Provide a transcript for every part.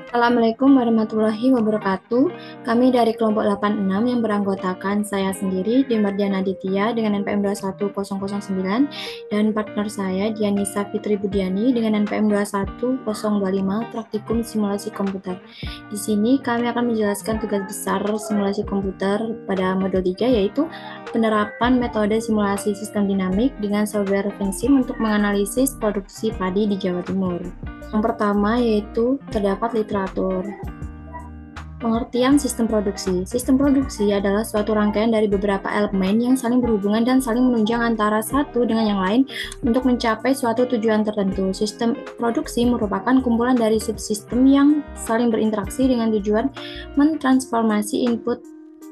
Assalamualaikum warahmatullahi wabarakatuh. Kami dari kelompok 86 yang beranggotakan saya sendiri, Dimardiana Aditya dengan NPM 21009 dan partner saya Dianisa Fitri Budiani dengan NPM 21025 Praktikum Simulasi Komputer. Di sini kami akan menjelaskan tugas besar simulasi komputer pada modul 3 yaitu penerapan metode simulasi sistem dinamik dengan software Vensim untuk menganalisis produksi padi di Jawa Timur. Yang pertama yaitu terdapat literatur. Pengertian sistem produksi. Sistem produksi adalah suatu rangkaian dari beberapa elemen yang saling berhubungan dan saling menunjang antara satu dengan yang lain untuk mencapai suatu tujuan tertentu. Sistem produksi merupakan kumpulan dari subsistem yang saling berinteraksi dengan tujuan mentransformasi input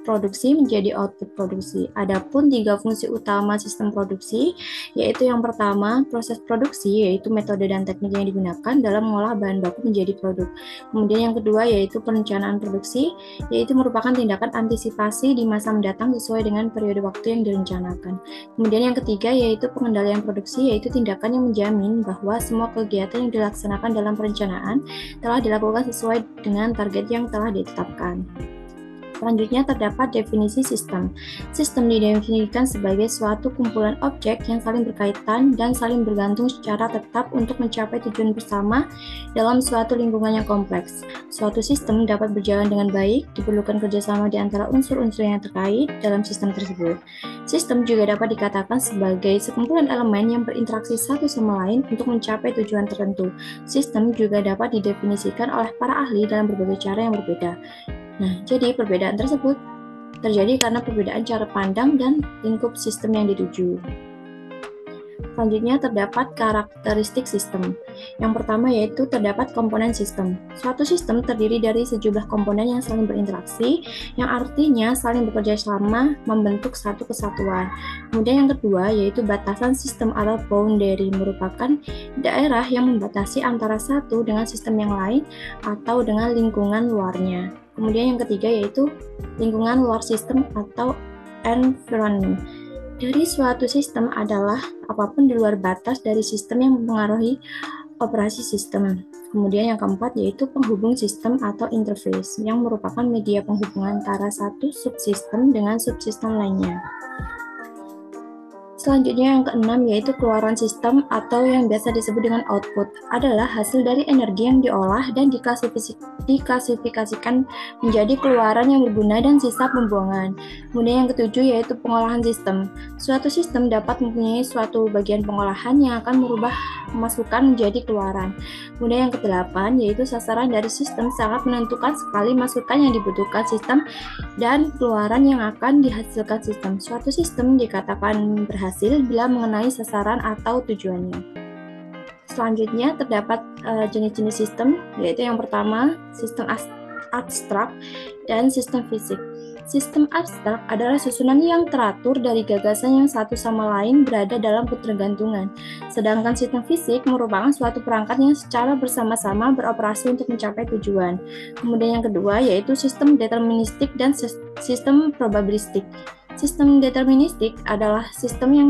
produksi menjadi output produksi. Adapun tiga fungsi utama sistem produksi, yaitu yang pertama, proses produksi, yaitu metode dan teknik yang digunakan dalam mengolah bahan baku menjadi produk. Kemudian yang kedua, yaitu perencanaan produksi, yaitu merupakan tindakan antisipasi di masa mendatang sesuai dengan periode waktu yang direncanakan. Kemudian yang ketiga, yaitu pengendalian produksi, yaitu tindakan yang menjamin bahwa semua kegiatan yang dilaksanakan dalam perencanaan telah dilakukan sesuai dengan target yang telah ditetapkan. Selanjutnya terdapat definisi sistem. Sistem didefinisikan sebagai suatu kumpulan objek yang saling berkaitan dan saling bergantung secara tetap untuk mencapai tujuan bersama dalam suatu lingkungan yang kompleks. Suatu sistem dapat berjalan dengan baik, diperlukan kerjasama di antara unsur-unsur yang terkait dalam sistem tersebut. Sistem juga dapat dikatakan sebagai sekumpulan elemen yang berinteraksi satu sama lain untuk mencapai tujuan tertentu. Sistem juga dapat didefinisikan oleh para ahli dalam berbagai cara yang berbeda. Nah, jadi perbedaan tersebut terjadi karena perbedaan cara pandang dan lingkup sistem yang dituju. Selanjutnya terdapat karakteristik sistem. Yang pertama yaitu terdapat komponen sistem. Suatu sistem terdiri dari sejumlah komponen yang saling berinteraksi, yang artinya saling bekerja sama membentuk satu kesatuan. Kemudian yang kedua yaitu batasan sistem atau boundary, merupakan daerah yang membatasi antara satu dengan sistem yang lain atau dengan lingkungan luarnya. Kemudian yang ketiga yaitu lingkungan luar sistem atau environment. Dari suatu sistem adalah apapun di luar batas dari sistem yang mempengaruhi operasi sistem. Kemudian yang keempat yaitu penghubung sistem atau interface, yang merupakan media penghubungan antara satu subsistem dengan subsistem lainnya. Selanjutnya yang keenam yaitu keluaran sistem atau yang biasa disebut dengan output, adalah hasil dari energi yang diolah dan diklasifikasikan menjadi keluaran yang berguna dan sisa pembuangan. Kemudian yang ketujuh yaitu pengolahan sistem. Suatu sistem dapat mempunyai suatu bagian pengolahan yang akan merubah masukan menjadi keluaran. Kemudian yang kedelapan yaitu sasaran dari sistem sangat menentukan sekali masukan yang dibutuhkan sistem dan keluaran yang akan dihasilkan sistem. Suatu sistem dikatakan berhasil bila mengenai sasaran atau tujuannya. Selanjutnya terdapat jenis-jenis sistem, yaitu yang pertama sistem abstrak dan sistem fisik. Sistem abstrak adalah susunan yang teratur dari gagasan yang satu sama lain berada dalam ketergantungan. Sedangkan sistem fisik merupakan suatu perangkat yang secara bersama-sama beroperasi untuk mencapai tujuan. Kemudian yang kedua yaitu sistem deterministik dan sistem probabilistik. Sistem deterministik adalah sistem yang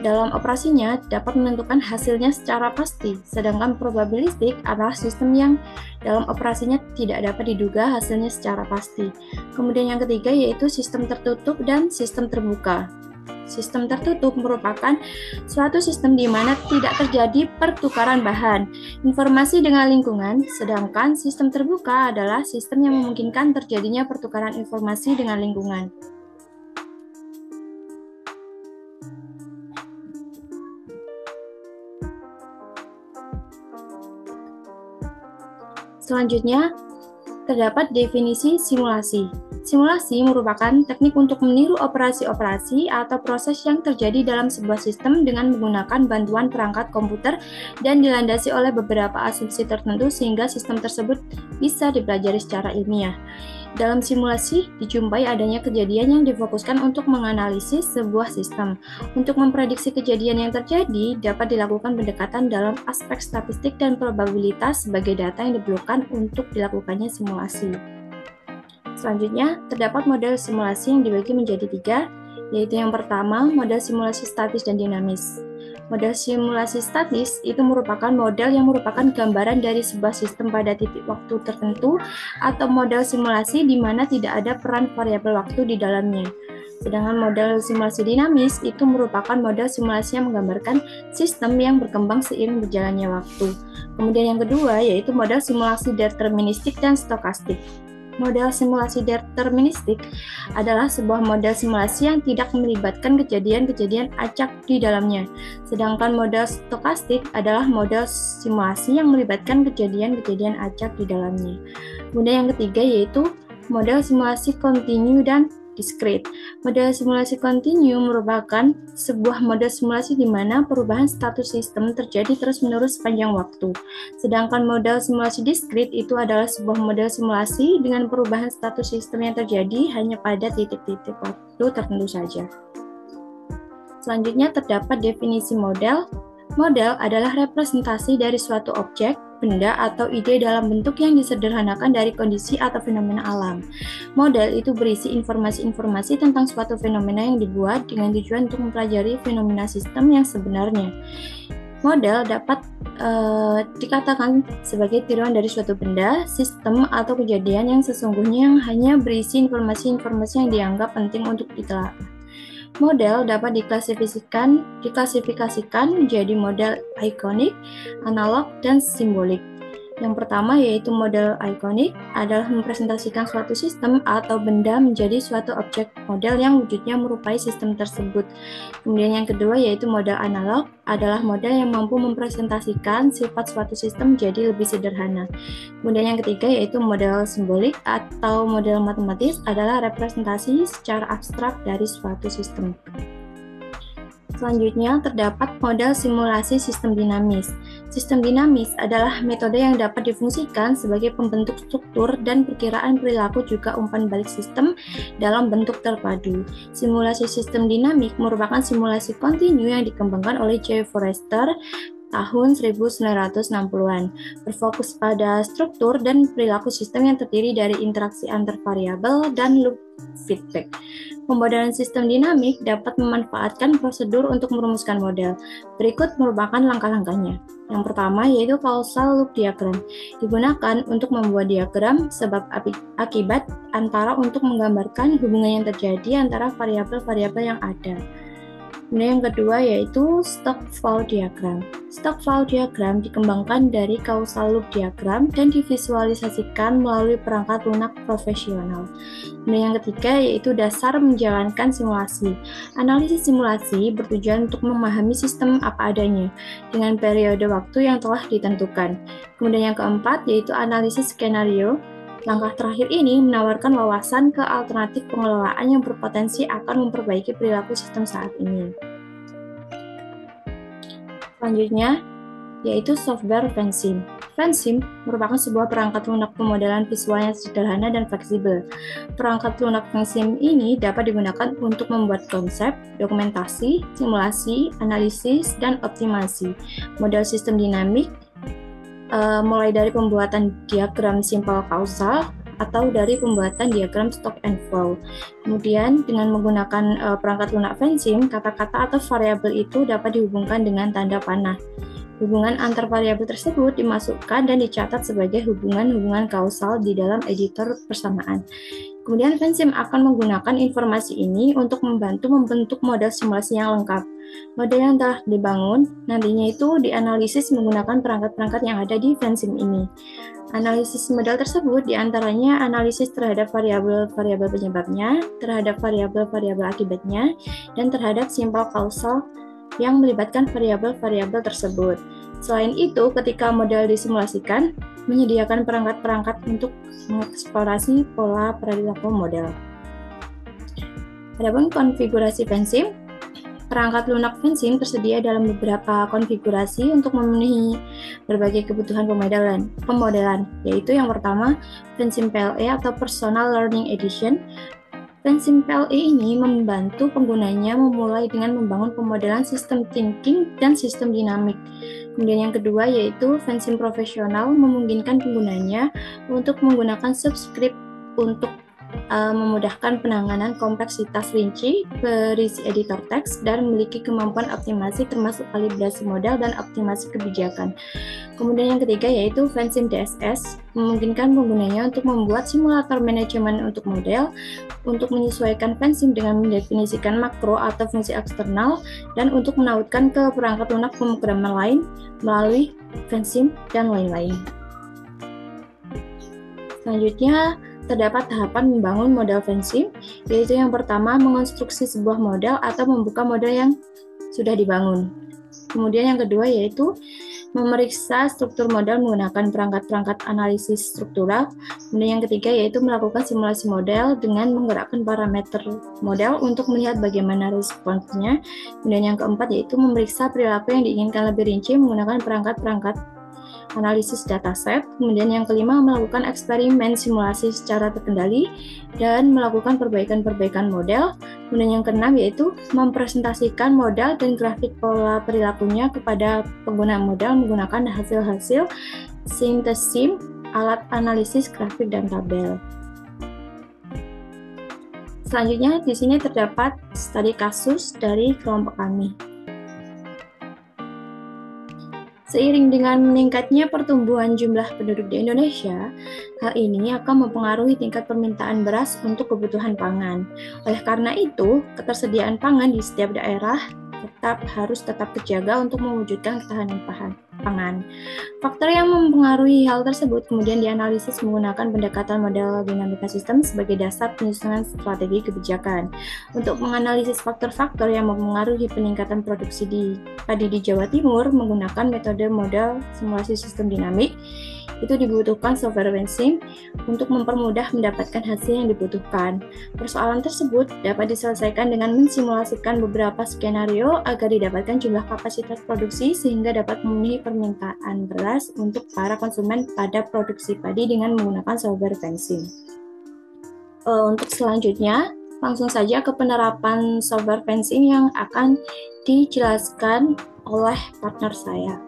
dalam operasinya dapat menentukan hasilnya secara pasti, sedangkan probabilistik adalah sistem yang dalam operasinya tidak dapat diduga hasilnya secara pasti. Kemudian yang ketiga yaitu sistem tertutup dan sistem terbuka. Sistem tertutup merupakan suatu sistem di mana tidak terjadi pertukaran bahan, informasi dengan lingkungan, sedangkan sistem terbuka adalah sistem yang memungkinkan terjadinya pertukaran informasi dengan lingkungan. Selanjutnya, terdapat definisi simulasi. Simulasi merupakan teknik untuk meniru operasi-operasi atau proses yang terjadi dalam sebuah sistem dengan menggunakan bantuan perangkat komputer dan dilandasi oleh beberapa asumsi tertentu sehingga sistem tersebut bisa dipelajari secara ilmiah. Dalam simulasi, dijumpai adanya kejadian yang difokuskan untuk menganalisis sebuah sistem. Untuk memprediksi kejadian yang terjadi, dapat dilakukan pendekatan dalam aspek statistik dan probabilitas sebagai data yang diperlukan untuk dilakukannya simulasi. Selanjutnya, terdapat model simulasi yang dibagi menjadi tiga, yaitu yang pertama, model simulasi statis dan dinamis. Model simulasi statis itu merupakan model yang merupakan gambaran dari sebuah sistem pada titik waktu tertentu atau model simulasi di mana tidak ada peran variabel waktu di dalamnya. Sedangkan model simulasi dinamis itu merupakan model simulasi yang menggambarkan sistem yang berkembang seiring berjalannya waktu. Kemudian yang kedua yaitu model simulasi deterministik dan stokastik. Model simulasi deterministik adalah sebuah model simulasi yang tidak melibatkan kejadian-kejadian acak di dalamnya. Sedangkan model stokastik adalah model simulasi yang melibatkan kejadian-kejadian acak di dalamnya. Kemudian yang ketiga yaitu model simulasi kontinu dan discrete. Model simulasi kontinu merupakan sebuah model simulasi di mana perubahan status sistem terjadi terus-menerus sepanjang waktu. Sedangkan model simulasi discrete itu adalah sebuah model simulasi dengan perubahan status sistem yang terjadi hanya pada titik-titik waktu tertentu saja. Selanjutnya terdapat definisi model. Model adalah representasi dari suatu objek, benda, atau ide dalam bentuk yang disederhanakan dari kondisi atau fenomena alam. Model itu berisi informasi-informasi tentang suatu fenomena yang dibuat dengan tujuan untuk mempelajari fenomena sistem yang sebenarnya. Model dapat dikatakan sebagai tiruan dari suatu benda, sistem, atau kejadian yang sesungguhnya yang hanya berisi informasi-informasi yang dianggap penting untuk ditelaah. Model dapat diklasifikasikan menjadi model ikonik, analog, dan simbolik. Yang pertama yaitu model ikonik adalah mempresentasikan suatu sistem atau benda menjadi suatu objek model yang wujudnya merupai sistem tersebut. Kemudian yang kedua yaitu model analog adalah model yang mampu mempresentasikan sifat suatu sistem menjadi lebih sederhana. Kemudian yang ketiga yaitu model simbolik atau model matematis adalah representasi secara abstrak dari suatu sistem. Selanjutnya, terdapat model simulasi sistem dinamis. Sistem dinamis adalah metode yang dapat difungsikan sebagai pembentuk struktur dan perkiraan perilaku juga umpan balik sistem dalam bentuk terpadu. Simulasi sistem dinamik merupakan simulasi kontinu yang dikembangkan oleh J. Forrester tahun 1960-an, berfokus pada struktur dan perilaku sistem yang terdiri dari interaksi antar variabel dan loop feedback. Pemmodelan sistem dinamik dapat memanfaatkan prosedur untuk merumuskan model. Berikut merupakan langkah-langkahnya. Yang pertama yaitu causal loop diagram. Digunakan untuk membuat diagram sebab akibat antara untuk menggambarkan hubungan yang terjadi antara variabel-variabel yang ada. Kemudian yang kedua yaitu stock flow diagram. Stock flow diagram dikembangkan dari causal loop diagram dan divisualisasikan melalui perangkat lunak profesional. Kemudian yang ketiga yaitu dasar menjalankan simulasi. Analisis simulasi bertujuan untuk memahami sistem apa adanya dengan periode waktu yang telah ditentukan. Kemudian yang keempat yaitu analisis skenario. Langkah terakhir ini menawarkan wawasan ke alternatif pengelolaan yang berpotensi akan memperbaiki perilaku sistem saat ini. Selanjutnya, yaitu software FanSim. FanSim merupakan sebuah perangkat lunak pemodelan visual yang sederhana dan fleksibel. Perangkat lunak FanSim ini dapat digunakan untuk membuat konsep, dokumentasi, simulasi, analisis, dan optimasi model sistem dinamik, mulai dari pembuatan diagram simpel kausal atau dari pembuatan diagram stock and flow. Kemudian dengan menggunakan perangkat lunak FanSim, kata-kata atau variabel itu dapat dihubungkan dengan tanda panah. Hubungan antar variabel tersebut dimasukkan dan dicatat sebagai hubungan-hubungan kausal di dalam editor persamaan. Kemudian FanSim akan menggunakan informasi ini untuk membantu membentuk model simulasi yang lengkap. Model yang telah dibangun nantinya itu dianalisis menggunakan perangkat-perangkat yang ada di FanSim ini. Analisis model tersebut diantaranya analisis terhadap variabel-variabel penyebabnya, terhadap variabel-variabel akibatnya, dan terhadap simpel kausal yang melibatkan variabel-variabel tersebut. Selain itu, ketika model disimulasikan, menyediakan perangkat-perangkat untuk mengeksplorasi pola perilaku model. Adapun konfigurasi FanSim, perangkat lunak FanSim tersedia dalam beberapa konfigurasi untuk memenuhi berbagai kebutuhan pemodelan, yaitu yang pertama FanSim PLE atau Personal Learning Edition. FanSim PLE ini membantu penggunanya memulai dengan membangun pemodelan sistem thinking dan sistem dinamik. Kemudian yang kedua yaitu FanSim Profesional memungkinkan penggunanya untuk menggunakan subscript untuk memudahkan penanganan kompleksitas rinci, berisi editor teks, dan memiliki kemampuan optimasi termasuk kalibrasi model dan optimasi kebijakan. Kemudian yang ketiga yaitu Vensim DSS, memungkinkan penggunanya untuk membuat simulator manajemen untuk model, untuk menyesuaikan Vensim dengan mendefinisikan makro atau fungsi eksternal, dan untuk menautkan ke perangkat lunak pemrograman lain melalui Vensim dan lain-lain. Selanjutnya, terdapat tahapan membangun model Vensim, yaitu yang pertama mengonstruksi sebuah model atau membuka model yang sudah dibangun. Kemudian yang kedua yaitu memeriksa struktur model menggunakan perangkat-perangkat analisis struktural. Kemudian yang ketiga yaitu melakukan simulasi model dengan menggerakkan parameter model untuk melihat bagaimana responsnya. Kemudian yang keempat yaitu memeriksa perilaku yang diinginkan lebih rinci menggunakan perangkat-perangkat analisis dataset. Kemudian yang kelima melakukan eksperimen simulasi secara terkendali dan melakukan perbaikan-perbaikan model. Kemudian yang keenam yaitu mempresentasikan model dan grafik pola perilakunya kepada pengguna model menggunakan hasil-hasil sintesis alat analisis grafik dan tabel. Selanjutnya di sini terdapat studi kasus dari kelompok kami. Seiring dengan meningkatnya pertumbuhan jumlah penduduk di Indonesia, hal ini akan mempengaruhi tingkat permintaan beras untuk kebutuhan pangan. Oleh karena itu, ketersediaan pangan di setiap daerah harus tetap terjaga untuk mewujudkan ketahanan pangan. Faktor yang mempengaruhi hal tersebut kemudian dianalisis menggunakan pendekatan model dinamika sistem sebagai dasar penyusunan strategi kebijakan. Untuk menganalisis faktor-faktor yang mempengaruhi peningkatan produksi padi di Jawa Timur menggunakan metode model simulasi sistem dinamik, itu dibutuhkan software Vensim untuk mempermudah mendapatkan hasil yang dibutuhkan. Persoalan tersebut dapat diselesaikan dengan mensimulasikan beberapa skenario agar didapatkan jumlah kapasitas produksi sehingga dapat memenuhi permintaan beras untuk para konsumen pada produksi padi dengan menggunakan software Vensim. Untuk selanjutnya, langsung saja ke penerapan software Vensim yang akan dijelaskan oleh partner saya.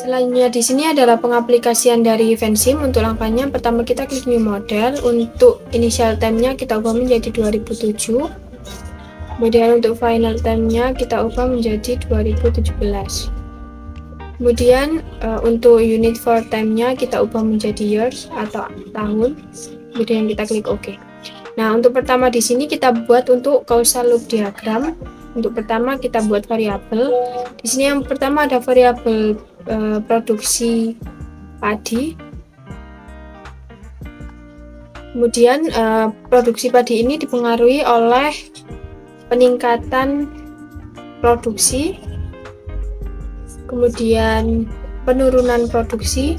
Selanjutnya di sini adalah pengaplikasian dari Vensim. Untuk langkahnya, pertama kita klik new model. Untuk initial time-nya kita ubah menjadi 2007. Kemudian untuk final time-nya kita ubah menjadi 2017. Kemudian untuk unit for time-nya kita ubah menjadi years atau tahun. Kemudian kita klik OK. Nah, untuk pertama di sini kita buat untuk causal loop diagram. Untuk pertama kita buat variabel. Di sini yang pertama ada variabel produksi padi. Kemudian produksi padi ini dipengaruhi oleh peningkatan produksi, kemudian penurunan produksi,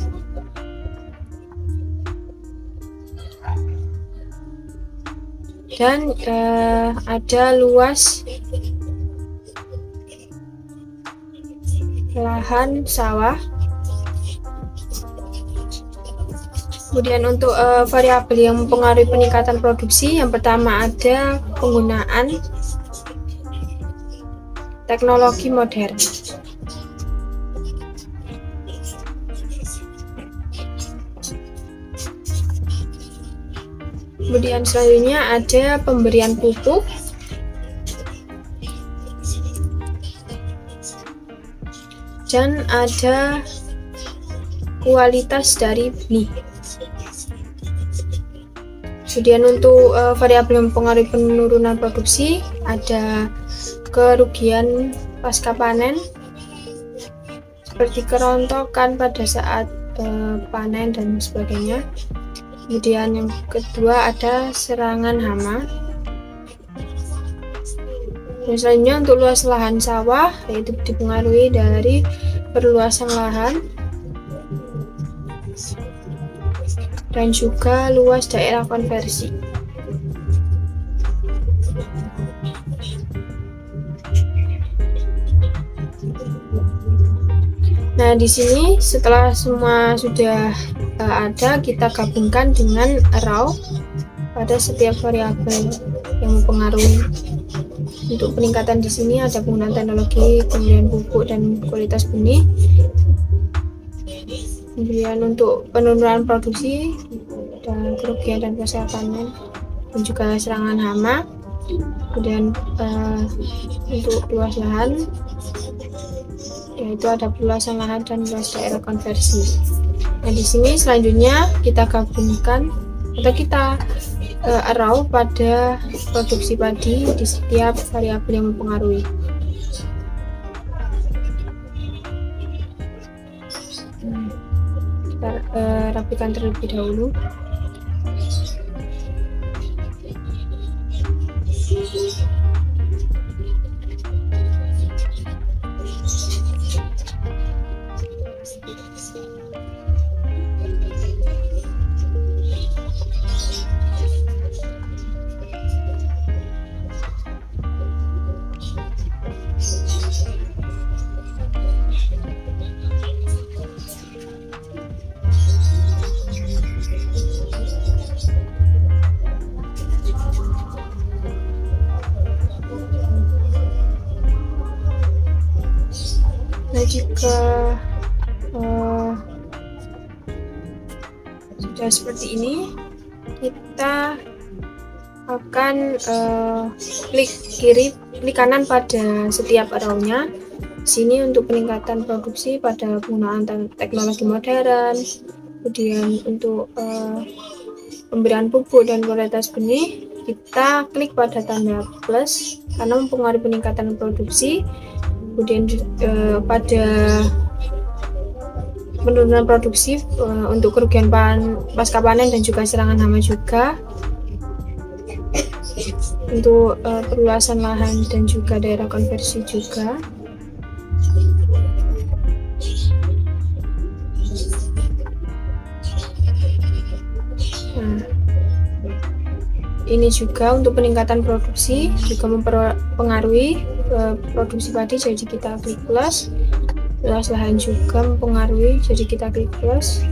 dan ada luas lahan sawah. Kemudian untuk variabel yang mempengaruhi peningkatan produksi, yang pertama ada penggunaan teknologi modern. Kemudian selanjutnya ada pemberian pupuk, dan ada kualitas dari benih. Kemudian untuk variabel yang mempengaruhi penurunan produksi ada kerugian pasca panen seperti kerontokan pada saat panen dan sebagainya. Kemudian yang kedua ada serangan hama. Dan selanjutnya untuk luas lahan sawah, yaitu dipengaruhi dari perluasan lahan dan juga luas daerah konversi. Nah, di sini setelah semua sudah ada, kita gabungkan dengan raw pada setiap variabel yang mempengaruhi. Untuk peningkatan di sini ada penggunaan teknologi, kemudian pupuk dan kualitas benih. Kemudian untuk penurunan produksi dan kerugian dan pasca panen dan juga serangan hama. Kemudian untuk luas lahan, yaitu ada perluasan lahan dan luas daerah konversi. Nah, di sini selanjutnya kita gabungkan atau kita arrow pada produksi padi di setiap variabel yang mempengaruhi. Kita rapikan terlebih dahulu. Nah, jika sudah seperti ini, kita akan klik kanan pada setiap arrow-nya. Sini untuk peningkatan produksi pada penggunaan teknologi modern, kemudian untuk pemberian pupuk dan kualitas benih, kita klik pada tanda plus karena mempengaruhi peningkatan produksi. Kemudian pada penurunan produksi untuk kerugian pasca panen dan juga serangan hama juga. Untuk perluasan lahan dan juga daerah konversi juga. Nah, ini juga untuk peningkatan produksi juga mempengaruhi produksi padi, jadi kita klik plus. Luas lahan juga mempengaruhi, jadi kita klik plus.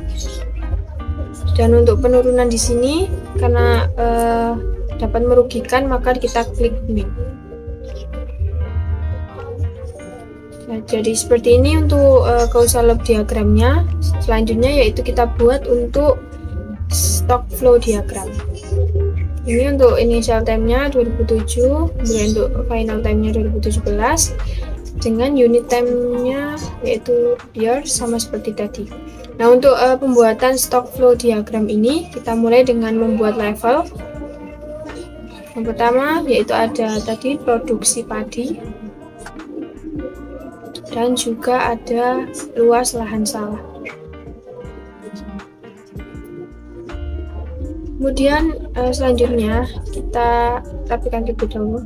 Dan untuk penurunan di sini karena dapat merugikan, maka kita klik min. Nah, jadi seperti ini untuk causal loop diagramnya. Selanjutnya yaitu kita buat untuk stock flow diagram. Ini untuk initial time-nya 2007, kemudian untuk final time-nya 2017, dengan unit time-nya yaitu year, sama seperti tadi. Nah, untuk pembuatan stock flow diagram ini, kita mulai dengan membuat level. Yang pertama yaitu ada tadi produksi padi, dan juga ada luas lahan sawah. Kemudian selanjutnya kita rapikan terlebih dahulu.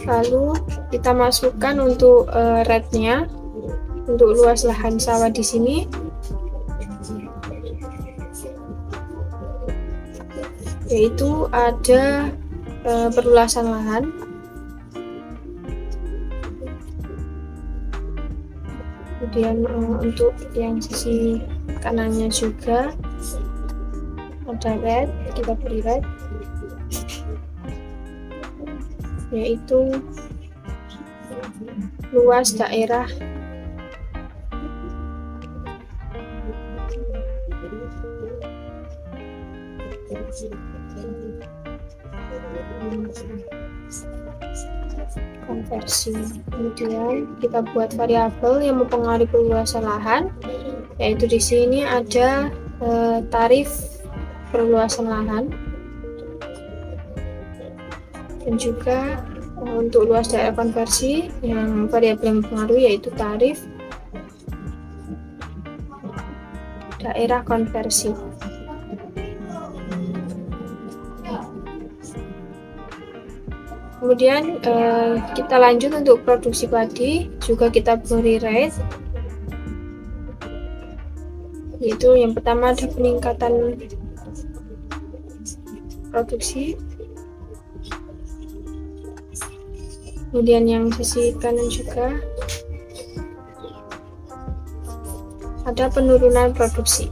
Lalu kita masukkan untuk rate-nya untuk luas lahan sawah di sini. Yaitu ada perluasan lahan. Kemudian untuk yang sisi kanannya juga ada red, kita beri red, yaitu luas daerah konversi. Kemudian kita buat variabel yang mempengaruhi perluasan lahan, yaitu di sini ada tarif perluasan lahan, dan juga untuk luas daerah konversi yang variabel yang mempengaruhi yaitu tarif daerah konversi. Kemudian kita lanjut untuk produksi padi, juga kita beri rate, yaitu yang pertama ada peningkatan produksi, kemudian yang sisi kanan juga ada penurunan produksi.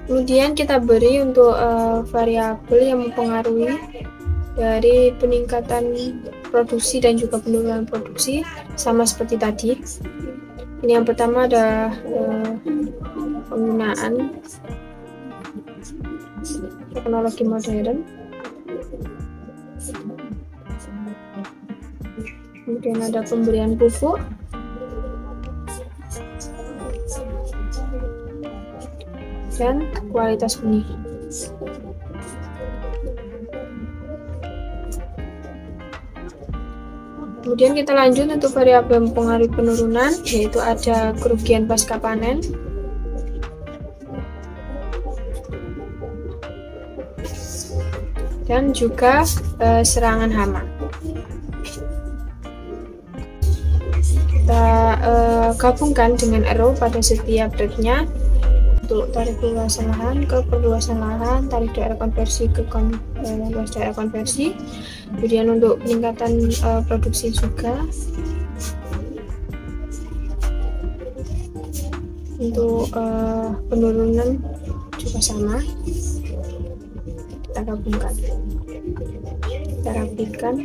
Kemudian kita beri untuk variabel yang mempengaruhi dari peningkatan produksi dan juga penurunan produksi, sama seperti tadi. Ini yang pertama ada penggunaan teknologi modern. Kemudian ada pemberian pupuk. Dan kualitas benih. Kemudian kita lanjut untuk variabel mempengaruhi penurunan, yaitu ada kerugian pasca panen, dan juga serangan hama. Kita gabungkan dengan arrow pada setiap dotnya. Untuk tarif perluasan lahan ke perluasan lahan, tarif daerah konversi ke luas daerah konversi. Kemudian untuk peningkatan produksi juga. Untuk penurunan juga sama. Kita gabungkan. Kita rapikan.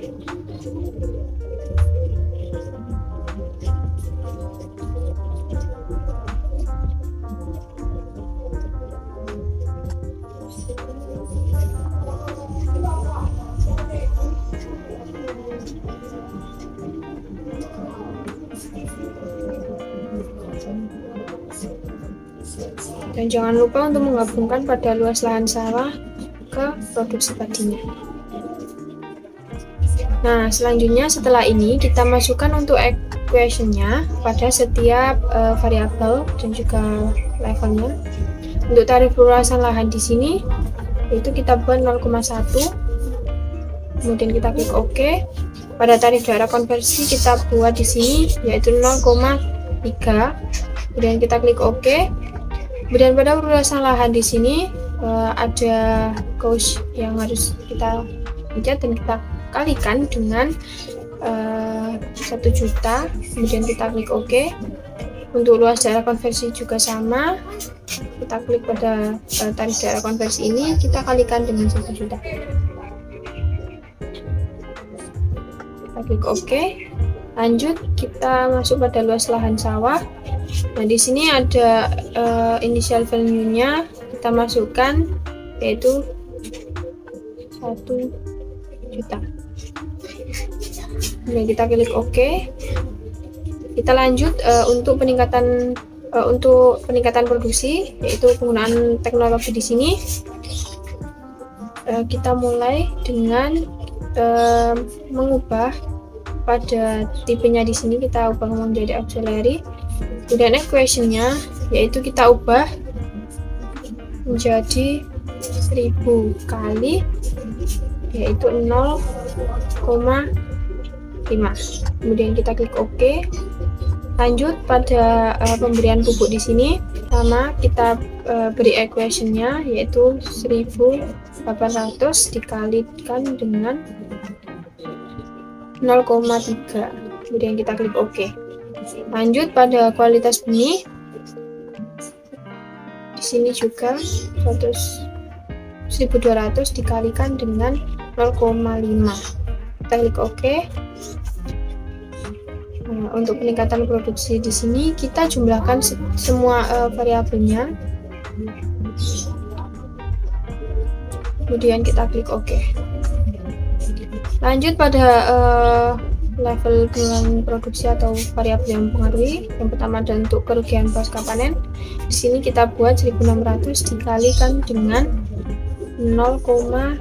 Dan jangan lupa untuk menggabungkan pada luas lahan sawah ke produksi padinya. Nah, selanjutnya setelah ini kita masukkan untuk equation-nya pada setiap variabel dan juga levelnya. Untuk tarif perluasan lahan di sini itu kita buat 0,1. Kemudian kita klik OK. Pada tarif daerah konversi kita buat di sini yaitu 0,3. Kemudian kita klik OK. Kemudian pada perluasan lahan di sini ada cost yang harus kita pencet dan kita kalikan dengan 1 juta. Kemudian kita klik OK. Untuk luas daerah konversi juga sama. Kita klik pada tarif daerah konversi ini, kita kalikan dengan 1 juta. Kita klik OK. Lanjut kita masuk pada luas lahan sawah. Nah, di sini ada initial value-nya kita masukkan yaitu 1 juta. Kemudian kita klik OK. Kita lanjut untuk peningkatan produksi, yaitu penggunaan teknologi di sini. Kita mulai dengan mengubah pada tipenya di sini, kita ubah menjadi auxiliary. Kemudian equation-nya yaitu kita ubah menjadi 1000 kali, yaitu 0,5. Kemudian kita klik OK. Lanjut pada pemberian pupuk di sini sama, kita beri equation-nya yaitu 1800 dikalikan dengan 0,3. Kemudian kita klik OK. Lanjut pada kualitas benih. Di sini juga 1200 dikalikan dengan 0,5. Kita klik OK. Nah, untuk peningkatan produksi di sini kita jumlahkan semua variabelnya. Kemudian kita klik OK. Lanjut pada level dengan produksi atau variabel yang mempengaruhi. Yang pertama adalah untuk kerugian pasca panen. Di sini kita buat 1600 dikalikan dengan 0,2.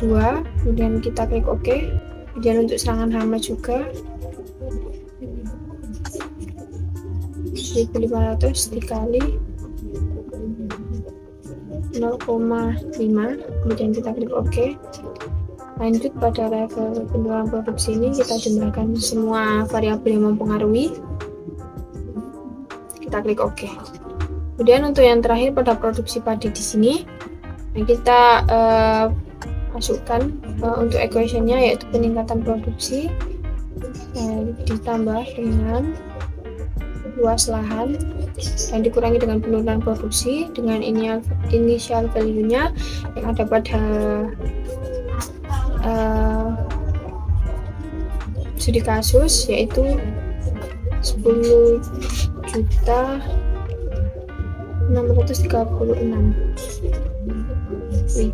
Kemudian kita klik OK. Kemudian untuk serangan hama juga 1500 dikali 0,5. Kemudian kita klik OK. Lanjut pada level penurunan produksi ini kita jumlahkan semua variabel yang mempengaruhi. Kita klik OK. Kemudian untuk yang terakhir pada produksi padi di sini, kita masukkan untuk equationnya, yaitu peningkatan produksi ditambah dengan luas lahan dan dikurangi dengan penurunan produksi dengan initial value-nya yang ada pada studi kasus, yaitu 10.636.000.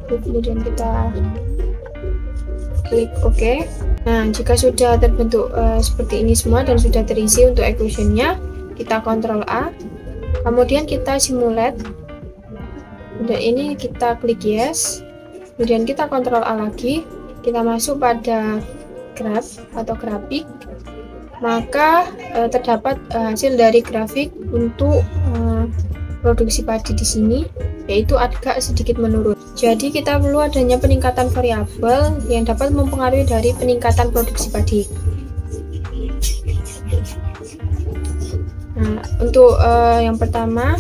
Kemudian kita klik OK. Nah, jika sudah terbentuk seperti ini semua dan sudah terisi untuk equation-nya, kita Ctrl A, kemudian kita simulate, dan ini kita klik yes, kemudian kita Ctrl A lagi, kita masuk pada graph atau grafik, maka terdapat hasil dari grafik untuk produksi padi di sini, yaitu agak sedikit menurun. Jadi kita perlu adanya peningkatan variabel yang dapat mempengaruhi dari peningkatan produksi padi. Nah, untuk yang pertama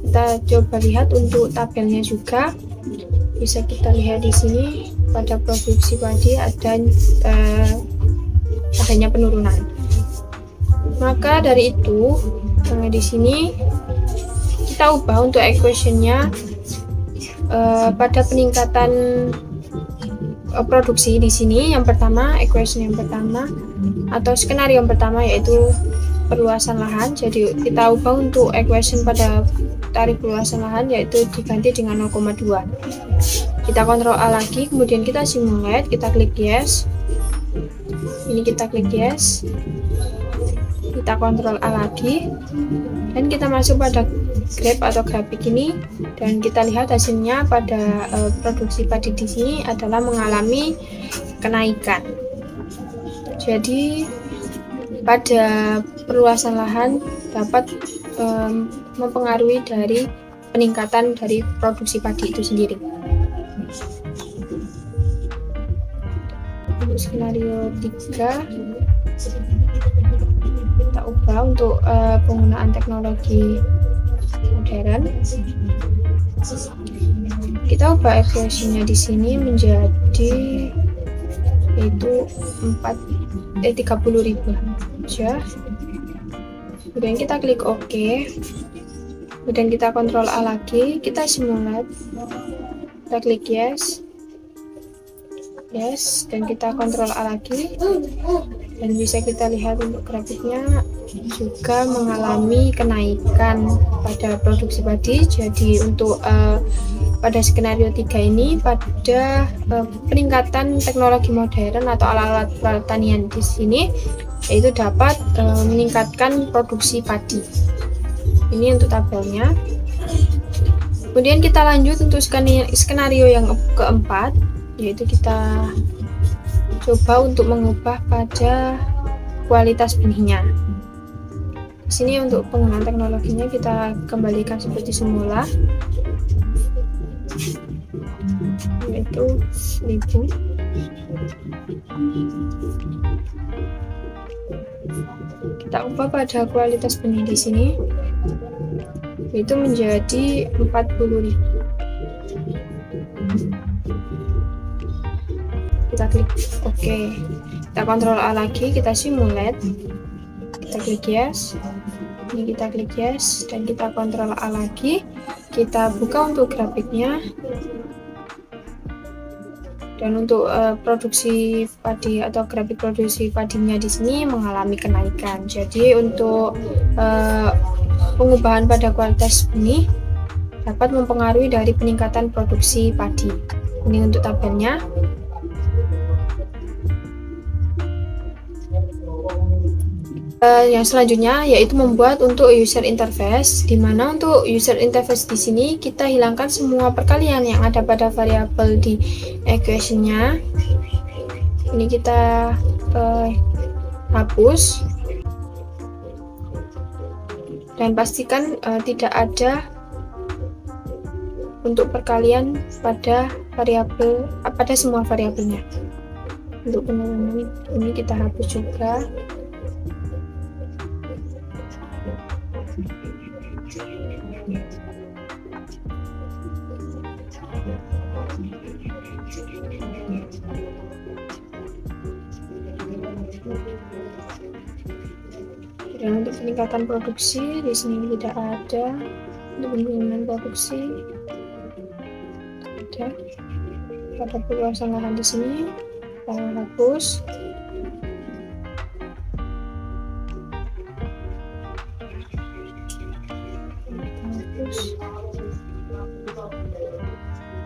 kita coba lihat untuk tabelnya juga. Bisa kita lihat di sini pada produksi padi adanya penurunan. Maka dari itu di sini kita ubah untuk equation-nya pada peningkatan produksi di sini. Yang pertama, equation yang pertama atau skenario yang pertama, yaitu perluasan lahan. Jadi kita ubah untuk equation pada tarif perluasan lahan, yaitu diganti dengan 0,2. Kita Ctrl A lagi, kemudian kita simulate, kita klik yes. Ini kita klik yes, kita Ctrl A lagi, dan kita masuk pada graph atau grafik ini, dan kita lihat hasilnya pada produksi padi di sini adalah mengalami kenaikan. Jadi pada perluasan lahan dapat mempengaruhi dari peningkatan dari produksi padi itu sendiri. Untuk skenario 3 kita ubah untuk penggunaan teknologi modern. Kita ubah equation-nya di sini menjadi yaitu 30.000 aja. Kemudian kita klik OK. Kemudian kita Ctrl A lagi, kita simulate, kita klik yes, dan kita Ctrl A lagi, dan bisa kita lihat untuk grafiknya juga mengalami kenaikan pada produksi padi. Jadi untuk pada skenario 3 ini pada peningkatan teknologi modern atau alat-alat pertanian di sini, yaitu dapat meningkatkan produksi padi. Ini untuk tabelnya. Kemudian kita lanjut untuk skenario yang keempat, yaitu kita coba untuk mengubah pada kualitas benihnya. Di sini untuk penggunaan teknologinya kita kembalikan seperti semula, yaitu 1000. Kita ubah pada kualitas benih di sini, itu menjadi 40.000. Kita klik OK. Kita Ctrl A lagi, kita simulate, kita klik yes. Ini kita klik yes, dan kita Ctrl A lagi, kita buka untuk grafiknya. Dan untuk produksi padi atau grafik produksi padinya di sini mengalami kenaikan. Jadi untuk pengubahan pada kualitas benih dapat mempengaruhi dari peningkatan produksi padi. Ini untuk tabelnya. Yang selanjutnya yaitu membuat untuk user interface, di mana untuk user interface di sini kita hilangkan semua perkalian yang ada pada variabel di equation-nya. Ini kita hapus dan pastikan tidak ada untuk perkalian pada variabel, pada semua variabelnya. Untuk penurunan ini kita hapus juga. Dan untuk peningkatan produksi di sini tidak ada. Untuk peningkatan produksi ada. Pada perluasan lahan di sini kita hapus.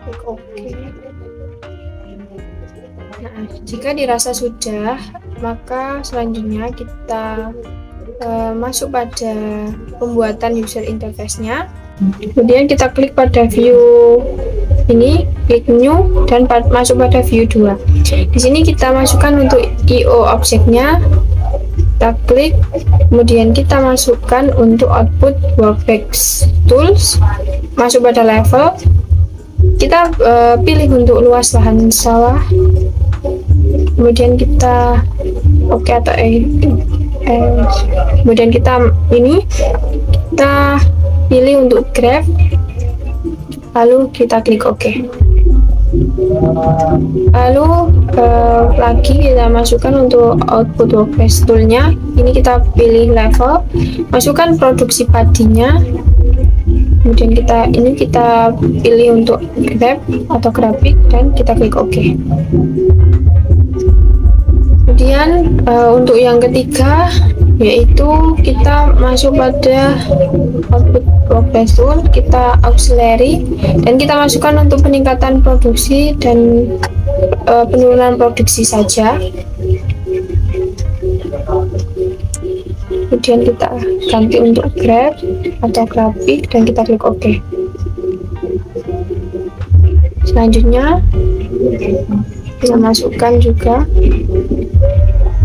Klik OK. Nah, jika dirasa sudah, maka selanjutnya kita masuk pada pembuatan user interface-nya. Kemudian kita klik pada view ini, klik new dan masuk pada view 2. Di sini kita masukkan untuk IO objeknya. Kita klik, kemudian kita masukkan untuk output workbench tools, masuk pada level. Kita pilih untuk luas lahan sawah. Kemudian kita oke atau kemudian kita pilih untuk graph, lalu kita klik OK. Lalu lagi kita masukkan untuk output workbench toolnya. Ini kita pilih level, masukkan produksi padinya. Kemudian kita pilih untuk graph atau grafik dan kita klik OK. Kemudian untuk yang ketiga yaitu kita masuk pada output workbench tool, kita auxiliary dan kita masukkan untuk peningkatan produksi dan penurunan produksi saja. Kemudian kita ganti untuk graph atau grafik dan kita klik OK. Selanjutnya kita masukkan juga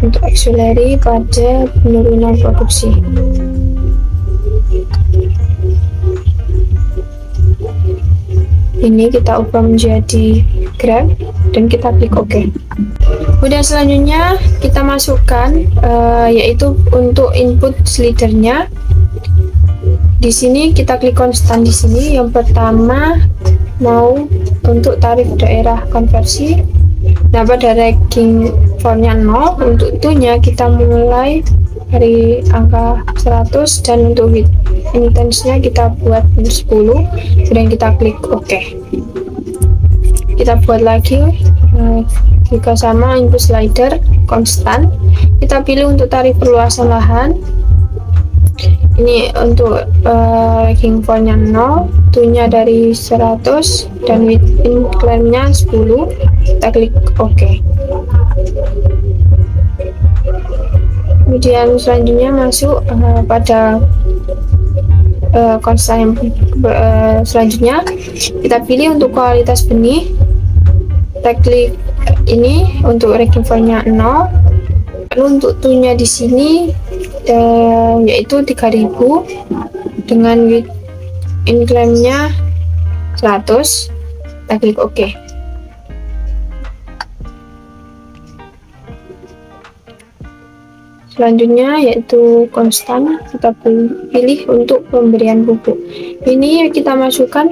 untuk auxiliary pada penurunan produksi. Ini kita ubah menjadi graph dan kita klik OK. Kemudian selanjutnya kita masukkan yaitu untuk input slidernya. Di sini kita klik konstan di sini. Yang pertama mau untuk tarif daerah konversi. Nah, pada ranking for-nya 0, untuk itunya kita mulai dari angka 100 dan untuk width intense-nya kita buat 10, kemudian kita klik OK. Kita buat lagi juga sama, input slider konstan. Kita pilih untuk tarif perluasan lahan. Ini untuk ranking for-nya 0, itunya dari 100 dan width incline-nya 10. Kita klik OK. Kemudian selanjutnya masuk pada konstan selanjutnya. Kita pilih untuk kualitas benih. Kita klik ini untuk ranking for-nya 0. Lalu untuk tunya di sini yaitu 3000 dengan width incline-nya 100. Kita klik OK. Selanjutnya yaitu konstan, kita pilih untuk pemberian pupuk. Ini kita masukkan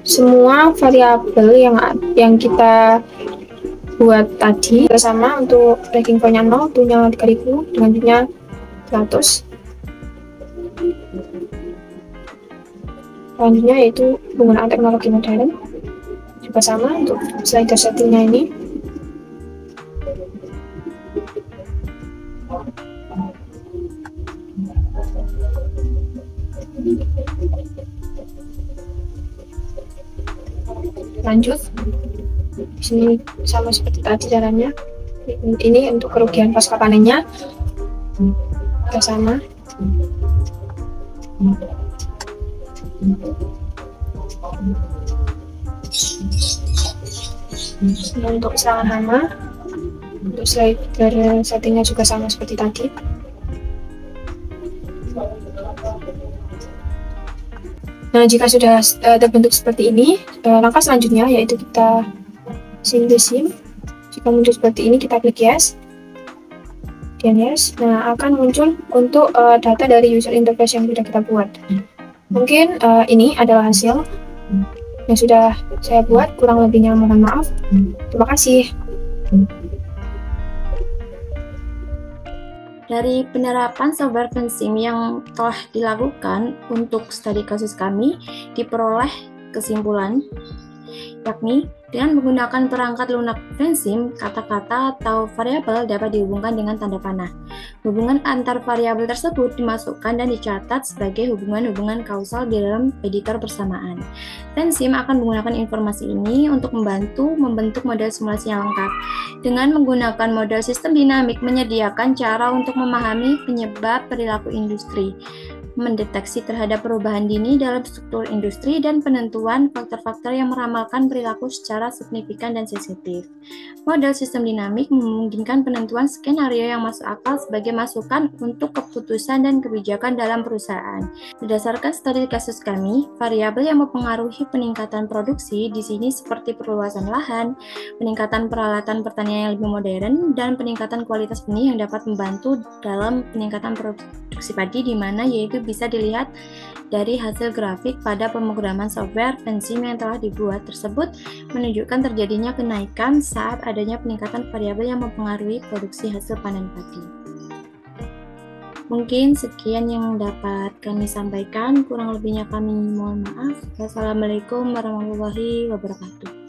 semua variabel yang kita buat tadi bersama. Untuk ranking for-nya 0, tunya 3000 dengan width-nya 100. Selanjutnya yaitu penggunaan teknologi modern, juga sama untuk slider settingnya ini. Lanjut, di sini sama seperti tadi caranya. Ini untuk kerugian pasca panennya juga sama. Untuk serangan hama, untuk slider settingnya juga sama seperti tadi. Nah, jika sudah terbentuk seperti ini, langkah selanjutnya yaitu kita single sim. Jika muncul seperti ini, kita klik yes. Dan yes, nah akan muncul untuk data dari user interface yang sudah kita buat. Mungkin ini adalah hasil. yang sudah saya buat. Kurang lebihnya mohon maaf. Terima kasih. Dari penerapan software FENSIM yang telah dilakukan untuk studi kasus kami, diperoleh kesimpulan, yakni dengan menggunakan perangkat lunak FENSIM, kata-kata atau variabel dapat dihubungkan dengan tanda panah. Hubungan antar variabel tersebut dimasukkan dan dicatat sebagai hubungan-hubungan kausal di dalam editor bersamaan. FENSIM akan menggunakan informasi ini untuk membantu membentuk model simulasi yang lengkap. Dengan menggunakan model sistem dinamik menyediakan cara untuk memahami penyebab perilaku industri, mendeteksi terhadap perubahan dini dalam struktur industri, dan penentuan faktor-faktor yang meramalkan perilaku secara signifikan dan sensitif. Model sistem dinamik memungkinkan penentuan skenario yang masuk akal sebagai masukan untuk keputusan dan kebijakan dalam perusahaan. Berdasarkan studi kasus kami, variabel yang mempengaruhi peningkatan produksi di sini seperti perluasan lahan, peningkatan peralatan pertanian yang lebih modern, dan peningkatan kualitas benih yang dapat membantu dalam peningkatan produksi padi, di mana yaitu bisa dilihat dari hasil grafik pada pemrograman software FENSIM yang telah dibuat tersebut menunjukkan terjadinya kenaikan saat adanya peningkatan variabel yang mempengaruhi produksi hasil panen padi. Mungkin sekian yang dapat kami sampaikan, kurang lebihnya kami mohon maaf. Wassalamualaikum warahmatullahi wabarakatuh.